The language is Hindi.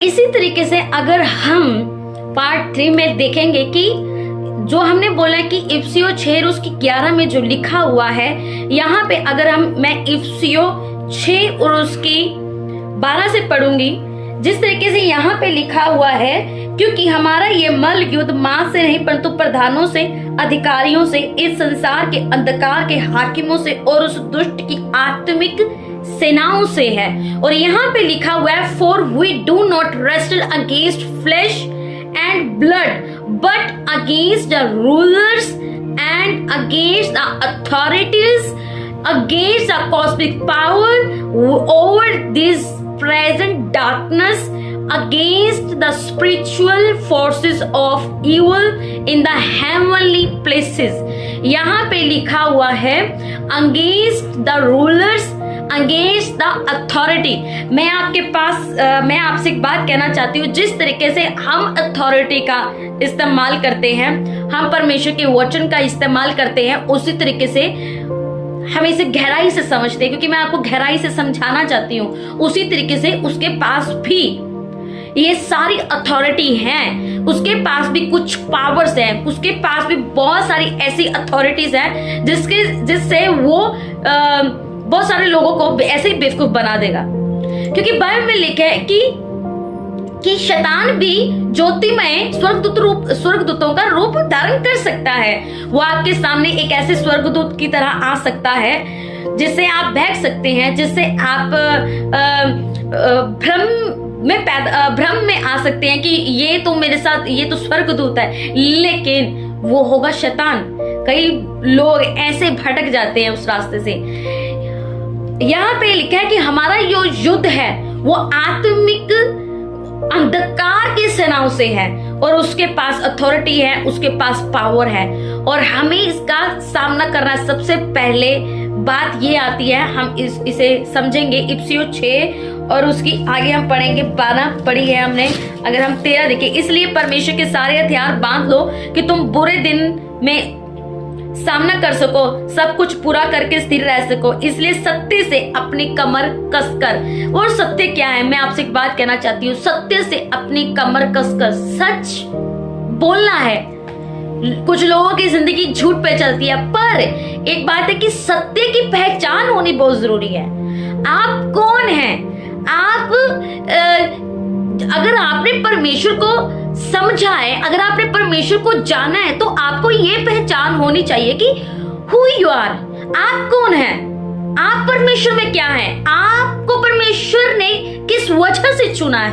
इसी तरीके से अगर हम पार्ट 3 में देखेंगे कि जो हमने बोला कि इफ्सियो 6 और उसकी 11 में जो लिखा हुआ है, यहाँ पे अगर मैं इफ्सियो 6 और उसकी 12 से पढ़ूंगी, जिस तरीके से यहाँ पे लिखा हुआ है, क्योंकि हमारा ये मल युद्ध मां से नहीं परंतु प्रधानों से, अधिकारियों से, इस संसार के अंधकार के हाकिमों से और उस दुष्ट की आत्मिक सेनाओं से है। और यहाँ पे लिखा हुआ है, for we do not wrestle against flesh and blood but against the rulers and against the authorities, against the cosmic power over this present darkness, against the spiritual forces of evil in the heavenly places। यहाँ पे लिखा हुआ है against the rulers, against the authority। मैं आपसे एक बात कहना चाहती हूँ, जिस तरीके से हम अथॉरिटी का इस्तेमाल करते हैं, हम परमेश्वर के वचन का इस्तेमाल करते हैं, उसी तरीके से हम इसे गहराई से समझते हैं, क्योंकि मैं आपको गहराई से समझाना चाहती हूँ। उसी तरीके से उसके पास भी ये सारी अथॉरिटी हैं, उसके पास भी कुछ पावर्स हैं, उसके पास भी बहुत सारी ऐसी अथॉरिटीज हैं जिससे वो बहुत सारे लोगों को ऐसे ही बेवकूफ बना देगा। क्योंकि बाइबल में लिखा है कि शैतान भी ज्योतिमय स्वर्गदूतों का रूप धारण कर सकता है। वो आपके सामने एक ऐसे स्वर्गदूत की तरह आ सकता है जिससे आप बहक सकते हैं, जिससे आप भ्रम में आ सकते हैं कि ये तो मेरे साथ, ये तो स्वर्गदूत है, लेकिन वो होगा शैतान। कई लोग ऐसे भटक जाते हैं उस रास्ते से। यहाँ पे लिखा है कि हमारा जो युद्ध है वो आत्मिक अंधकार की सेनाओं से है, और उसके पास अथॉरिटी है, उसके पास पावर है, और हमें इसका सामना करना। सबसे पहले बात ये आती है, हम इसे समझेंगे इफ्सियो 6 और उसकी आगे हम पढ़ेंगे 12 पढ़ी है हमने, अगर हम 13 देखें। इसलिए परमेश्वर के सारे हथियार बांध लो कि तुम बुरे दिन में सामना कर सको, सब कुछ पूरा करके स्थिर रह सको। इसलिए सत्य से अपनी कमर कसकर, और सत्य क्या है, मैं आपसे एक बात कहना चाहती हूँ, सत्य से अपनी कमर कसकर सच बोलना है। कुछ लोगों की जिंदगी झूठ पे चलती है, पर एक बात है कि सत्य की पहचान होनी बहुत जरूरी है। आप कौन हैं? अगर आपने परमेश्वर को समझा है, अगर आपने परमेश्वर को जाना है, तो आपको ये पहचान होनी चाहिए कि हु यू आर, आप कौन हैं, आप परमेश्वर में क्या हैं, आपको परमेश्वर ने किस वजह से चुना है।